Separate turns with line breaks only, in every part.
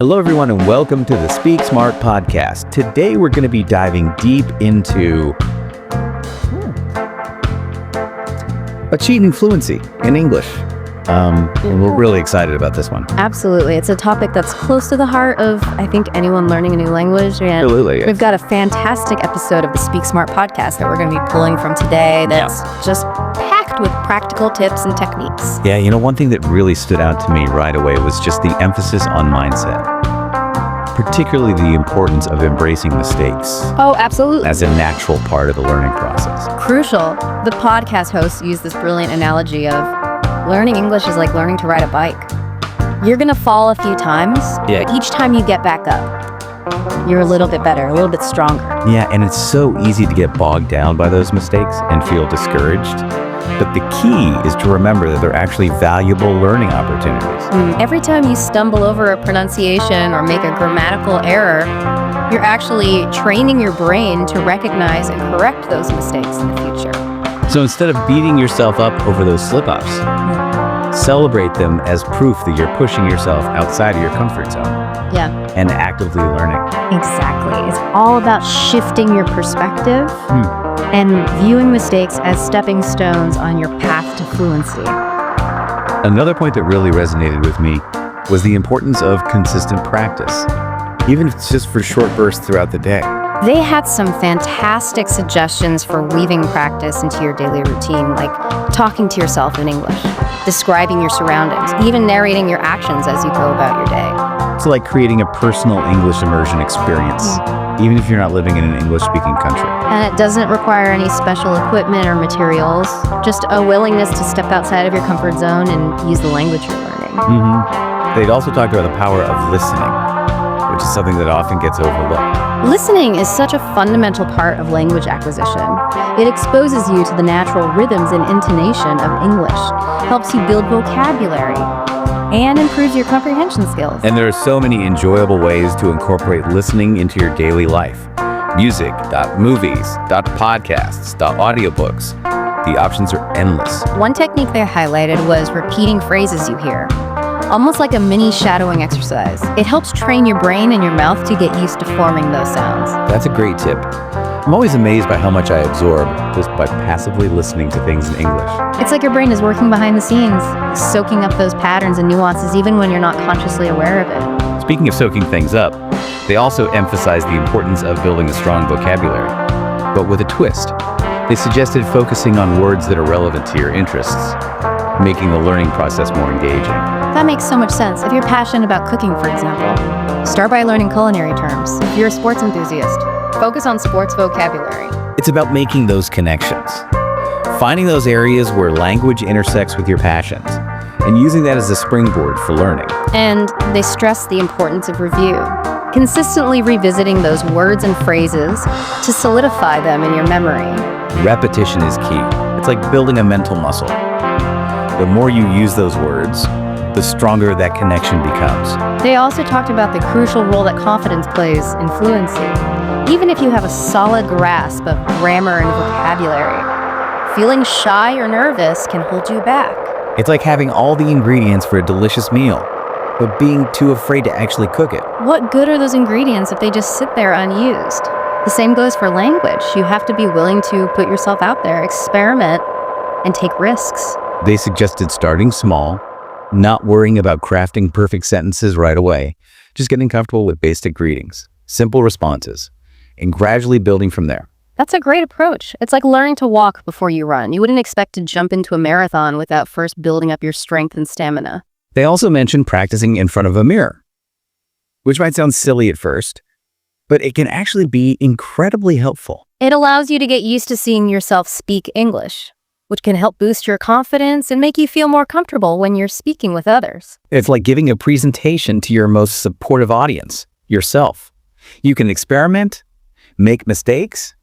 Hello, everyone, and welcome to the Speak Smart podcast. Today, we're going to be diving deep into achieving fluency in English. And we're really excited about this one.
Absolutely. It's a topic that's close to the heart of, I think, anyone learning a new language. And
Absolutely.
we've got a fantastic episode of the Speak Smart podcast that we're going to be pulling from today that's just packed with practical tips and techniques.
Yeah, one thing that really stood out to me right away was just the emphasis on mindset, particularly the importance of embracing mistakes.
Oh, absolutely.
As a natural part of the learning process.
Crucial. The podcast hosts use this brilliant analogy of learning English is like learning to ride a bike. You're going to fall a few times, but each time you get back up, you're a little bit better, a little bit stronger. Yeah,
and it's so easy to get bogged down by those mistakes and feel discouraged. But the key is to remember that they're actually valuable learning opportunities.
Every time you stumble over a pronunciation or make a grammatical error, you're actually training your brain to recognize and correct those mistakes in the future.
So instead of beating yourself up over those slip-ups, celebrate them as proof that you're pushing yourself outside of your comfort zone.
Yeah.
And actively learning.
Exactly. It's all about shifting your perspective and viewing mistakes as stepping stones on your path to fluency.
Another point that really resonated with me was the importance of consistent practice, even if it's just for short bursts throughout the day.
They had some fantastic suggestions for weaving practice into your daily routine, like talking to yourself in English, describing your surroundings, even narrating your actions as you go about your day.
It's like creating a personal English immersion experience, even if you're not living in an English-speaking country.
And it doesn't require any special equipment or materials, just a willingness to step outside of your comfort zone and use the language you're learning.
They'd also talked about the power of listening, which is something that often gets overlooked.
Listening is such a fundamental part of language acquisition. It exposes you to the natural rhythms and intonation of English, helps you build vocabulary, and improves your comprehension skills.
And there are so many enjoyable ways to incorporate listening into your daily life. Music, movies, podcasts, audiobooks. The options are endless.
One technique they highlighted was repeating phrases you hear, almost like a mini shadowing exercise. It helps train your brain and your mouth to get used to forming those sounds.
That's a great tip. I'm always amazed by how much I absorb just by passively listening to things in English.
It's like your brain is working behind the scenes, soaking up those patterns and nuances even when you're not consciously aware of it.
Speaking of soaking things up, they also emphasize the importance of building a strong vocabulary, but with a twist. They suggested focusing on words that are relevant to your interests, making the learning process more engaging.
That makes so much sense. If you're passionate about cooking, for example, start by learning culinary terms. If you're a sports enthusiast, focus on sports vocabulary.
It's about making those connections, finding those areas where language intersects with your passions, and using that as a springboard for learning.
And they stress the importance of review, consistently revisiting those words and phrases to solidify them in your memory.
Repetition is key. It's like building a mental muscle. The more you use those words, the stronger that connection becomes.
They also talked about the crucial role that confidence plays in fluency. Even if you have a solid grasp of grammar and vocabulary, feeling shy or nervous can hold you back.
It's like having all the ingredients for a delicious meal, but being too afraid to actually cook it.
What good are those ingredients if they just sit there unused? The same goes for language. You have to be willing to put yourself out there, experiment, and take risks.
They suggested starting small, not worrying about crafting perfect sentences right away, just getting comfortable with basic greetings, simple responses, and gradually building from there.
That's a great approach. It's like learning to walk before you run. You wouldn't expect to jump into a marathon without first building up your strength and stamina.
They also mentioned practicing in front of a mirror, which might sound silly at first, but it can actually be incredibly helpful.
It allows you to get used to seeing yourself speak English, which can help boost your confidence and make you feel more comfortable when you're speaking with others.
It's like giving a presentation to your most supportive audience, yourself. You can experiment, make mistakes,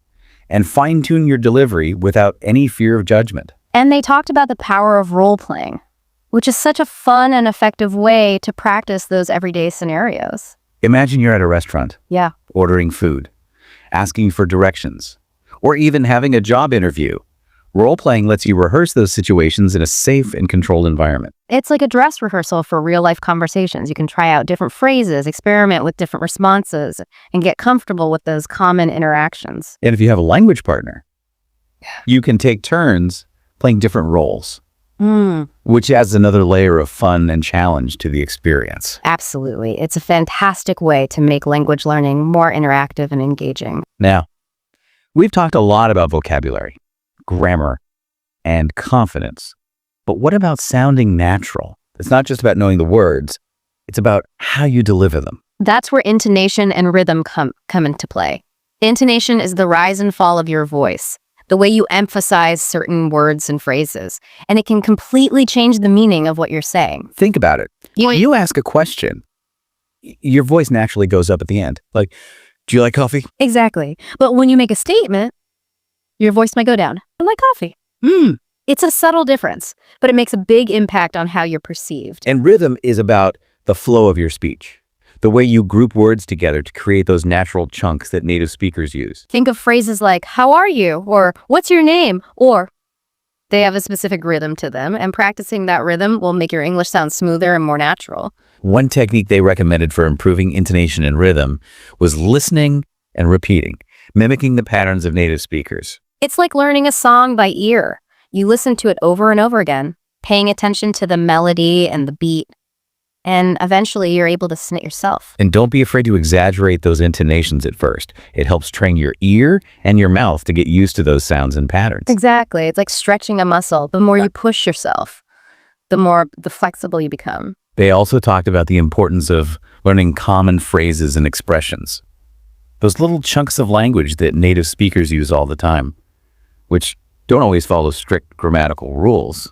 and fine-tune your delivery without any fear of judgment.
And they talked about the power of role-playing, which is such a fun and effective way to practice those everyday scenarios.
Imagine you're at a restaurant, ordering food, asking for directions, or even having a job interview. Role-playing lets you rehearse those situations in a safe and controlled environment.
It's like a dress rehearsal for real-life conversations. You can try out different phrases, experiment with different responses, and get comfortable with those common interactions.
And if you have a language partner, you can take turns playing different roles, which adds another layer of fun and challenge to the experience.
Absolutely. It's a fantastic way to make language learning more interactive and engaging.
Now, we've talked a lot about vocabulary, grammar, and confidence. But what about sounding natural? It's not just about knowing the words. It's about how you deliver them.
That's where intonation and rhythm come into play. Intonation is the rise and fall of your voice, the way you emphasize certain words and phrases, and it can completely change the meaning of what you're saying.
Think about it. When you ask a question, your voice naturally goes up at the end. Like, do you like coffee?
Exactly. But when you make a statement, your voice might go down. I like coffee. It's a subtle difference, but it makes a big impact on how you're perceived.
And rhythm is about the flow of your speech, the way you group words together to create those natural chunks that native speakers use.
Think of phrases like, how are you? Or what's your name? Or they have a specific rhythm to them, and practicing that rhythm will make your English sound smoother and more natural.
One technique they recommended for improving intonation and rhythm was listening and repeating, mimicking the patterns of native speakers.
It's like learning a song by ear. You listen to it over and over again, paying attention to the melody and the beat, and eventually you're able to sing it yourself.
And don't be afraid to exaggerate those intonations at first. It helps train your ear and your mouth to get used to those sounds and patterns.
Exactly. It's like stretching a muscle. The more you push yourself, the flexible you become.
They also talked about the importance of learning common phrases and expressions. Those little chunks of language that native speakers use all the time, which don't always follow strict grammatical rules,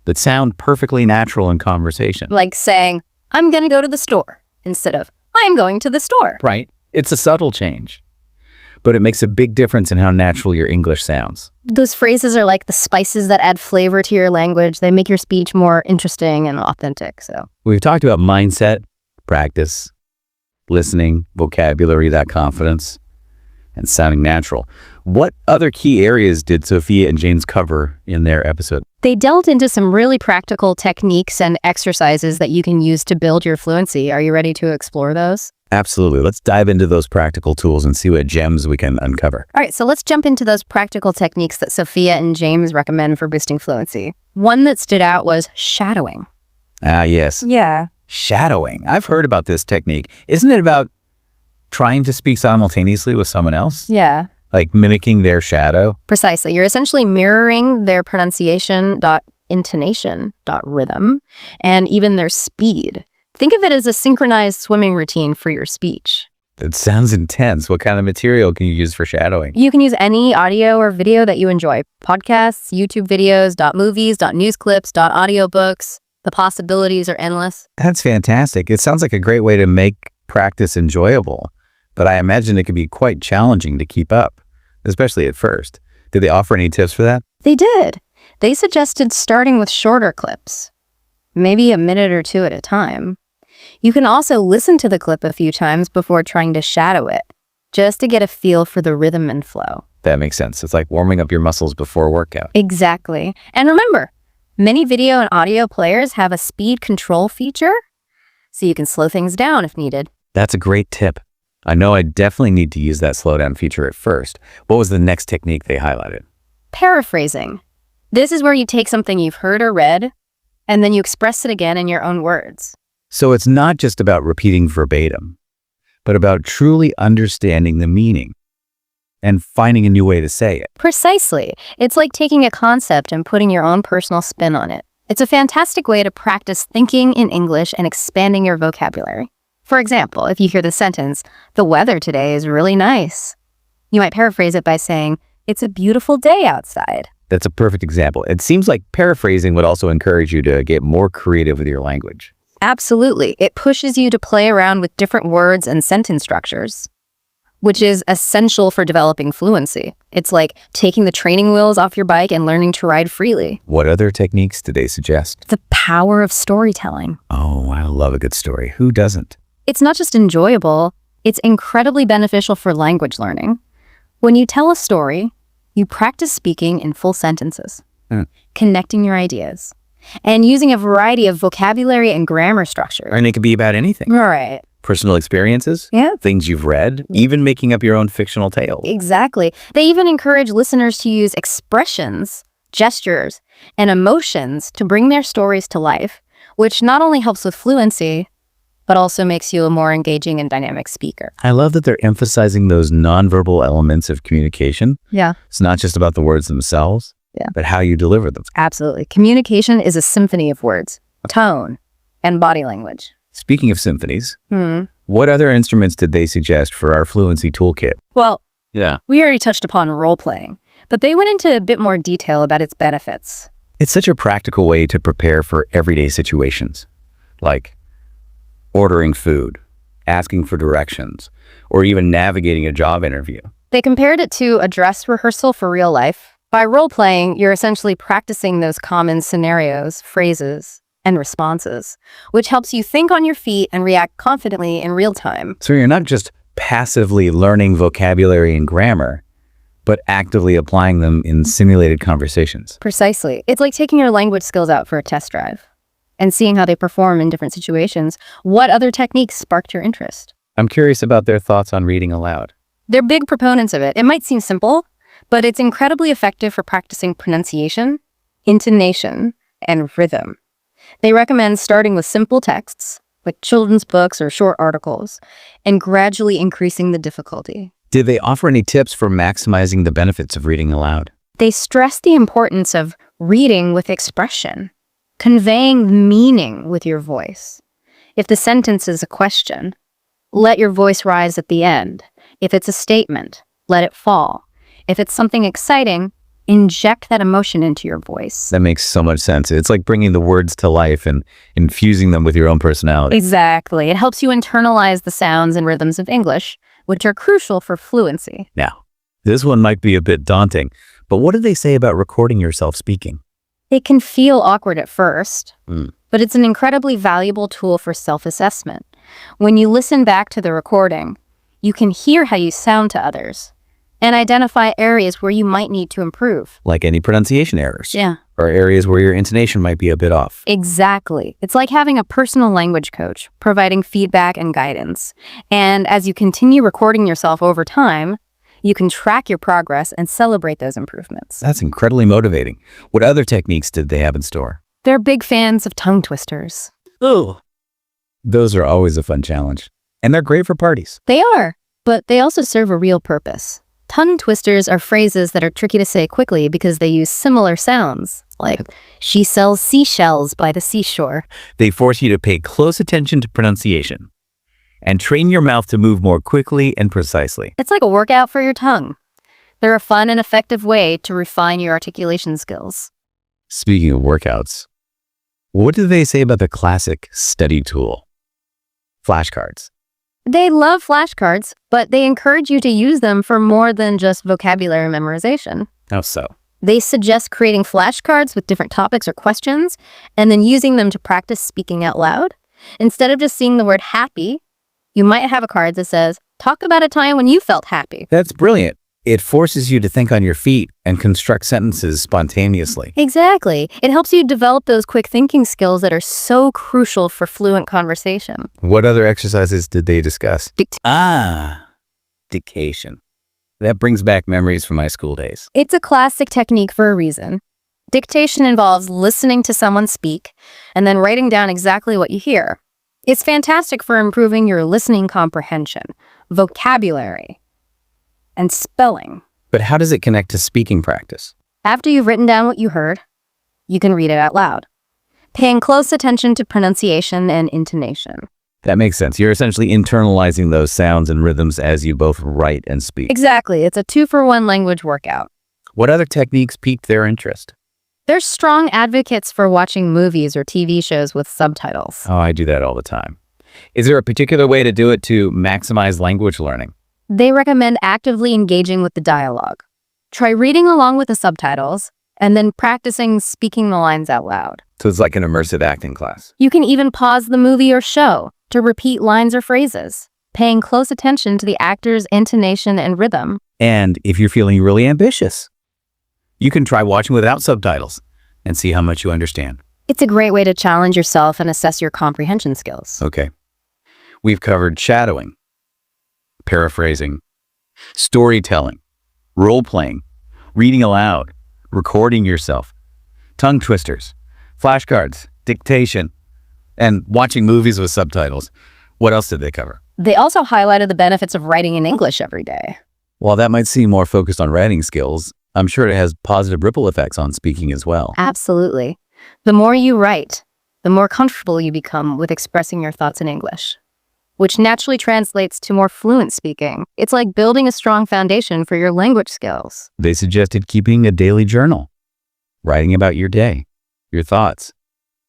that sound perfectly natural in conversation.
Like saying, I'm going to go to the store, instead of, I'm going to the store.
Right. It's a subtle change, but it makes a big difference in how natural your English sounds.
Those phrases are like the spices that add flavor to your language. They make your speech more interesting and authentic. So
we've talked about mindset, practice, listening, vocabulary, that confidence, and sounding natural. What other key areas did Sophia and James cover in their episode?
They delved into some really practical techniques and exercises that you can use to build your fluency. Are you ready to explore those?
Absolutely. Let's dive into those practical tools and see what gems we can uncover.
All right, so let's jump into those practical techniques that Sophia and James recommend for boosting fluency. One that stood out was shadowing.
Ah, yes.
Yeah.
Shadowing. I've heard about this technique. Isn't it about trying to speak simultaneously with someone else?
Yeah.
Like mimicking their shadow?
Precisely. You're essentially mirroring their pronunciation, intonation, rhythm, and even their speed. Think of it as a synchronized swimming routine for your speech.
It sounds intense. What kind of material can you use for shadowing?
You can use any audio or video that you enjoy. Podcasts, YouTube videos, movies, news clips, audiobooks. The possibilities are endless.
That's fantastic. It sounds like a great way to make practice enjoyable, but I imagine it can be quite challenging to keep up, especially at first. Did they offer any tips for that?
They did. They suggested starting with shorter clips, maybe a minute or two at a time. You can also listen to the clip a few times before trying to shadow it, just to get a feel for the rhythm and flow.
That makes sense. It's like warming up your muscles before a workout.
Exactly. And remember, many video and audio players have a speed control feature, so you can slow things down if needed.
That's a great tip. I know I definitely need to use that slowdown feature at first. What was the next technique they highlighted?
Paraphrasing. This is where you take something you've heard or read, and then you express it again in your own words.
So it's not just about repeating verbatim, but about truly understanding the meaning and finding a new way to say it.
Precisely. It's like taking a concept and putting your own personal spin on it. It's a fantastic way to practice thinking in English and expanding your vocabulary. For example, if you hear the sentence, the weather today is really nice, you might paraphrase it by saying, it's a beautiful day outside.
That's a perfect example. It seems like paraphrasing would also encourage you to get more creative with your language.
Absolutely. It pushes you to play around with different words and sentence structures, which is essential for developing fluency. It's like taking the training wheels off your bike and learning to ride freely.
What other techniques did they suggest?
The power of storytelling.
Oh, I love a good story. Who doesn't?
It's not just enjoyable, it's incredibly beneficial for language learning. When you tell a story, You practice speaking in full sentences,
Hmm.
connecting your ideas, and using a variety of vocabulary and grammar structures.
And it could be about anything.
Right.
Personal experiences,
Yeah.
things you've read, even making up your own fictional tales.
Exactly. They even encourage listeners to use expressions, gestures, and emotions to bring their stories to life, which not only helps with fluency, but also makes you a more engaging and dynamic speaker.
I love that they're emphasizing those nonverbal elements of communication.
Yeah,
It's not just about the words themselves, but how you deliver them.
absolutely. Communication is a symphony of words, tone, and body language.
Speaking of symphonies,
Hmm.
what other instruments did they suggest for our fluency toolkit?
Well,
Yeah.
we already touched upon role-playing, but they went into a bit more detail about its benefits.
It's such a practical way to prepare for everyday situations, like ordering food, asking for directions, or even navigating a job interview.
They compared it to a dress rehearsal for real life. By role-playing, you're essentially practicing those common scenarios, phrases, and responses, which helps you think on your feet and react confidently in real time.
So you're not just passively learning vocabulary and grammar, but actively applying them in simulated conversations.
Precisely. It's like taking your language skills out for a test drive and seeing how they perform in different situations. What other techniques sparked your interest?
I'm curious about their thoughts on reading aloud.
They're big proponents of it. It might seem simple, but it's incredibly effective for practicing pronunciation, intonation, and rhythm. They recommend starting with simple texts, like children's books or short articles, and gradually increasing the difficulty.
Did they offer any tips for maximizing the benefits of reading aloud?
They stress the importance of reading with expression, conveying meaning with your voice. If the sentence is a question, let your voice rise at the end. If it's a statement, let it fall. If it's something exciting, inject that emotion into your voice.
That makes so much sense. It's like bringing the words to life and infusing them with your own personality.
Exactly. It helps you internalize the sounds and rhythms of English, which are crucial for fluency.
Now, this one might be a bit daunting, but what do they say about recording yourself speaking?
It can feel awkward at first,
Mm.
but it's an incredibly valuable tool for self-assessment. When you listen back to the recording, you can hear how you sound to others and identify areas where you might need to improve.
Like any pronunciation errors,
Yeah,
or areas where your intonation might be a bit off.
exactly. It's like having a personal language coach, providing feedback and guidance. And as you continue recording yourself over time, you can track your progress and celebrate those improvements.
That's incredibly motivating. What other techniques did they have in store?
They're big fans of tongue twisters.
Oh, those are always a fun challenge. And they're great for parties.
They are, but they also serve a real purpose. Tongue twisters are phrases that are tricky to say quickly because they use similar sounds, like she sells seashells by the seashore.
They force you to pay close attention to pronunciation and train your mouth to move more quickly and precisely.
It's like a workout for your tongue. They're a fun and effective way to refine your articulation skills.
Speaking of workouts, what do they say about the classic study tool? Flashcards.
They love flashcards, but they encourage you to use them for more than just vocabulary memorization.
How so?
They suggest creating flashcards with different topics or questions, and then using them to practice speaking out loud. Instead of just seeing the word happy, you might have a card that says, talk about a time when you felt happy.
That's brilliant. It forces you to think on your feet and construct sentences spontaneously.
Exactly. It helps you develop those quick thinking skills that are so crucial for fluent conversation.
What other exercises did they discuss? Dictation. That brings back memories from my school days.
It's a classic technique for a reason. Dictation involves listening to someone speak and then writing down exactly what you hear. It's fantastic for improving your listening comprehension, vocabulary, and spelling.
But how does it connect to speaking practice?
After you've written down what you heard, you can read it out loud, paying close attention to pronunciation and intonation.
That makes sense. You're essentially internalizing those sounds and rhythms as you both write and speak.
Exactly. It's a 2-for-1 language workout.
What other techniques piqued their interest?
They're strong advocates for watching movies or TV shows with subtitles.
Oh, I do that all the time. Is there a particular way to do it to maximize language learning?
They recommend actively engaging with the dialogue. Try reading along with the subtitles and then practicing speaking the lines out loud.
So it's like an immersive acting class.
You can even pause the movie or show to repeat lines or phrases, paying close attention to the actor's intonation and rhythm.
And if you're feeling really ambitious, You can try watching without subtitles and see how much you understand.
It's a great way to challenge yourself and assess your comprehension skills.
Okay. We've covered shadowing, paraphrasing, storytelling, role-playing, reading aloud, recording yourself, tongue twisters, flashcards, dictation, and watching movies with subtitles. What else did they cover?
They also highlighted the benefits of writing in English every day.
While that might seem more focused on writing skills, I'm sure it has positive ripple effects on speaking as well.
Absolutely. The more you write, the more comfortable you become with expressing your thoughts in English, which naturally translates to more fluent speaking. It's like building a strong foundation for your language skills.
They suggested keeping a daily journal, writing about your day, your thoughts,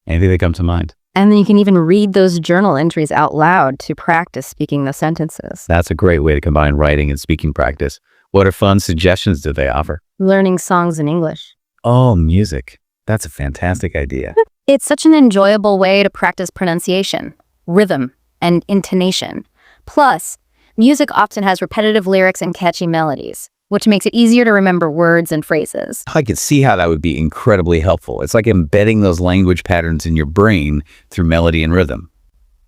anything that comes to mind.
And then you can even read those journal entries out loud to practice speaking the sentences.
That's a great way to combine writing and speaking practice. What are fun suggestions did they offer?
Learning songs in English.
Oh, music. That's a fantastic idea.
It's such an enjoyable way to practice pronunciation, rhythm, and intonation. Plus, music often has repetitive lyrics and catchy melodies, which makes it easier to remember words and phrases.
I could see how that would be incredibly helpful. It's like embedding those language patterns in your brain through melody and rhythm.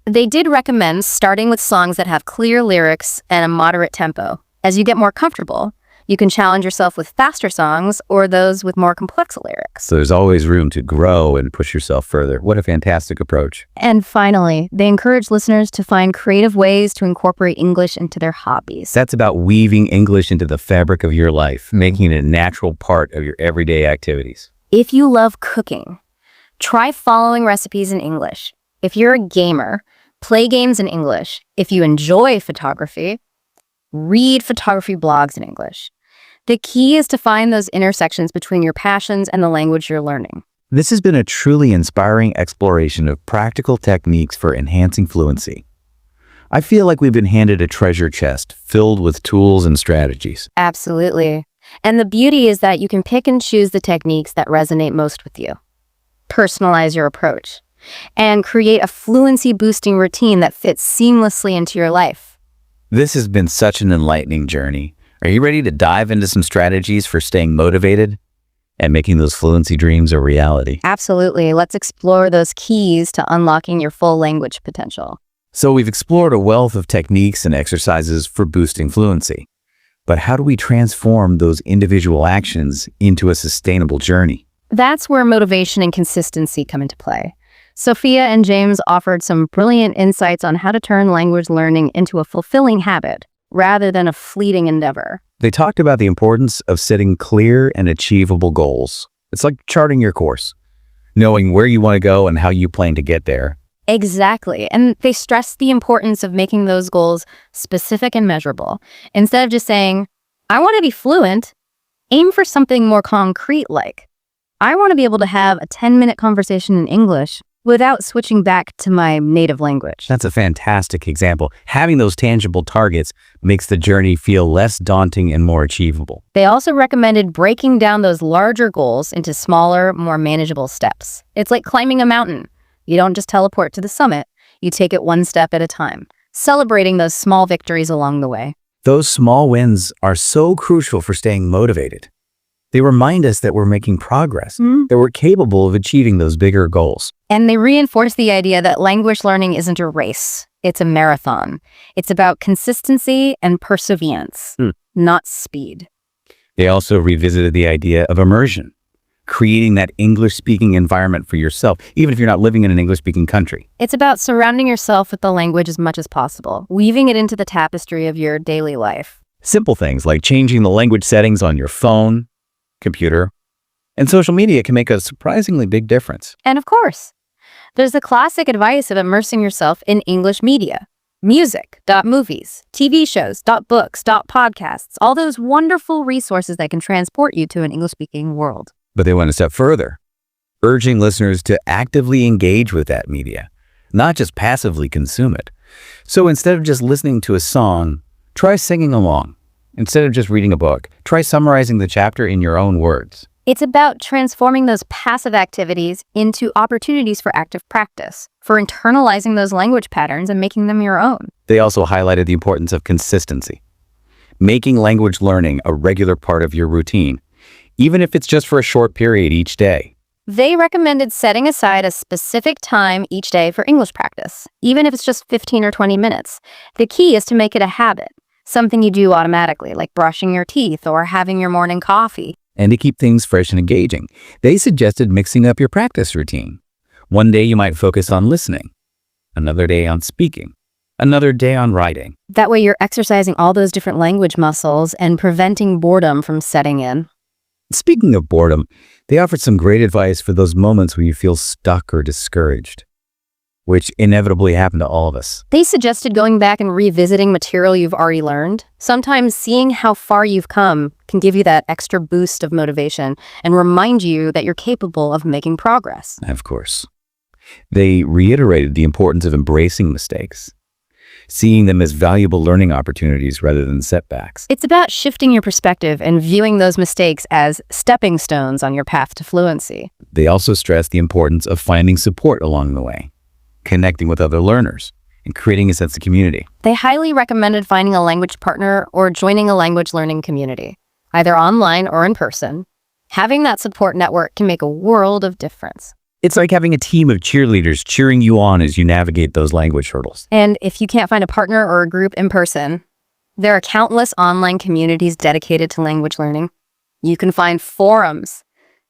They did recommend starting with songs that have clear lyrics and a moderate tempo. As you get more comfortable, you can challenge yourself with faster songs or those with more complex lyrics.
So there's always room to grow and push yourself further. What a fantastic approach.
And finally, they encourage listeners to find creative ways to incorporate English into their hobbies.
That's about weaving English into the fabric of your life, making it a natural part of your everyday activities.
If you love cooking, try following recipes in English. If you're a gamer, play games in English. If you enjoy photography, read photography blogs in English. The key is to find those intersections between your passions and the language you're learning.
This has been a truly inspiring exploration of practical techniques for enhancing fluency. I feel like we've been handed a treasure chest filled with tools and strategies.
Absolutely. And the beauty is that you can pick and choose the techniques that resonate most with you. Personalize your approach and create a fluency-boosting routine that fits seamlessly into your life.
This has been such an enlightening journey. Are you ready to dive into some strategies for staying motivated and making those fluency dreams a reality?
Absolutely. Let's explore those keys to unlocking your full language potential.
So we've explored a wealth of techniques and exercises for boosting fluency. But how do we transform those individual actions into a sustainable journey?
That's where motivation and consistency come into play. Sophia and James offered some brilliant insights on how to turn language learning into a fulfilling habit rather than a fleeting endeavor.
They talked about the importance of setting clear and achievable goals. It's like charting your course, knowing where you want to go and how you plan to get there.
Exactly. And they stressed the importance of making those goals specific and measurable. Instead of just saying, I want to be fluent, aim for something more concrete like, I want to be able to have a 10-minute conversation in English without switching back to my native language.
That's a fantastic example. Having those tangible targets makes the journey feel less daunting and more achievable.
They also recommended breaking down those larger goals into smaller, more manageable steps. It's like climbing a mountain. You don't just teleport to the summit. You take it one step at a time, celebrating those small victories along the way.
Those small wins are so crucial for staying motivated. They remind us that we're making progress, that we're capable of achieving those bigger goals.
And they reinforce the idea that language learning isn't a race. It's a marathon. It's about consistency and perseverance, not speed.
They also revisited the idea of immersion, creating that English-speaking environment for yourself, even if you're not living in an English-speaking country.
It's about surrounding yourself with the language as much as possible, weaving it into the tapestry of your daily life.
Simple things like changing the language settings on your phone, computer, and social media can make a surprisingly big difference.
And of course, there's the classic advice of immersing yourself in English media. Music, movies, TV shows, books, podcasts, all those wonderful resources that can transport you to an English-speaking world.
But they went a step further, urging listeners to actively engage with that media, not just passively consume it. So instead of just listening to a song, try singing along. Instead of just reading a book, try summarizing the chapter in your own words.
It's about transforming those passive activities into opportunities for active practice, for internalizing those language patterns and making them your own.
They also highlighted the importance of consistency, making language learning a regular part of your routine, even if it's just for a short period each day.
They recommended setting aside a specific time each day for English practice, even if it's just 15 or 20 minutes. The key is to make it a habit, something you do automatically, like brushing your teeth or having your morning coffee.
And to keep things fresh and engaging, they suggested mixing up your practice routine. One day you might focus on listening, another day on speaking, another day on writing.
That way you're exercising all those different language muscles and preventing boredom from setting in.
Speaking of boredom, they offered some great advice for those moments when you feel stuck or discouraged, which inevitably happen to all of us.
They suggested going back and revisiting material you've already learned. Sometimes seeing how far you've come can give you that extra boost of motivation and remind you that you're capable of making progress.
Of course. They reiterated the importance of embracing mistakes, seeing them as valuable learning opportunities rather than setbacks.
It's about shifting your perspective and viewing those mistakes as stepping stones on your path to fluency.
They also stressed the importance of finding support along the way, connecting with other learners, and creating a sense of community.
They highly recommended finding a language partner or joining a language learning community, either online or in person. Having that support network can make a world of difference.
It's like having a team of cheerleaders cheering you on as you navigate those language hurdles.
And if you can't find a partner or a group in person, there are countless online communities dedicated to language learning. You can find forums,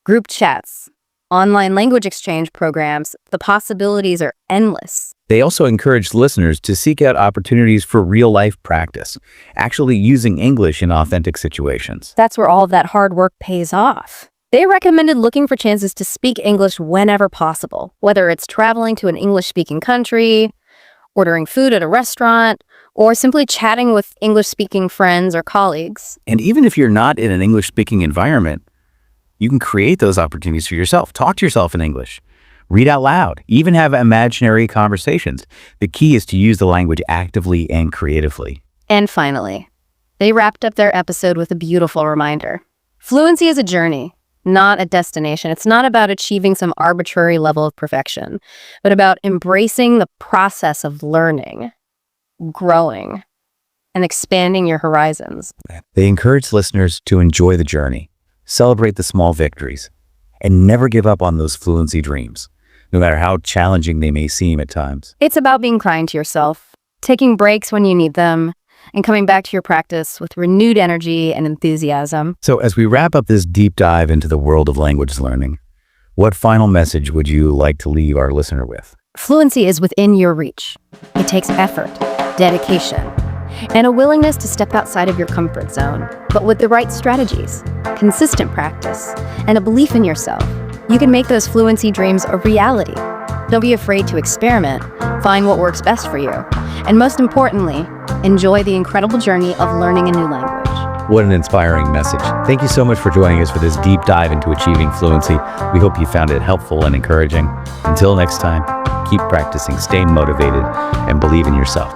group chats, online language exchange programs. The possibilities are endless.
They also encouraged listeners to seek out opportunities for real-life practice, actually using English in authentic situations.
That's where all of that hard work pays off. They recommended looking for chances to speak English whenever possible, whether it's traveling to an English-speaking country, ordering food at a restaurant, or simply chatting with English-speaking friends or colleagues.
And even if you're not in an English-speaking environment, you can create those opportunities for yourself. Talk to yourself in English. Read out loud. Even have imaginary conversations. The key is to use the language actively and creatively.
And finally, they wrapped up their episode with a beautiful reminder. Fluency is a journey, not a destination. It's not about achieving some arbitrary level of perfection, but about embracing the process of learning, growing, and expanding your horizons.
They encourage listeners to enjoy the journey, celebrate the small victories, and never give up on those fluency dreams, no matter how challenging they may seem at times.
It's about being kind to yourself, taking breaks when you need them, and coming back to your practice with renewed energy and enthusiasm.
So as we wrap up this deep dive into the world of language learning, what final message would you like to leave our listener with?
Fluency is within your reach. It takes effort, dedication, and a willingness to step outside of your comfort zone. But with the right strategies, consistent practice, and a belief in yourself, you can make those fluency dreams a reality. Don't be afraid to experiment, find what works best for you, and most importantly, enjoy the incredible journey of learning a new language.
What an inspiring message. Thank you so much for joining us for this deep dive into achieving fluency. We hope you found it helpful and encouraging. Until next time, keep practicing, stay motivated, and believe in yourself.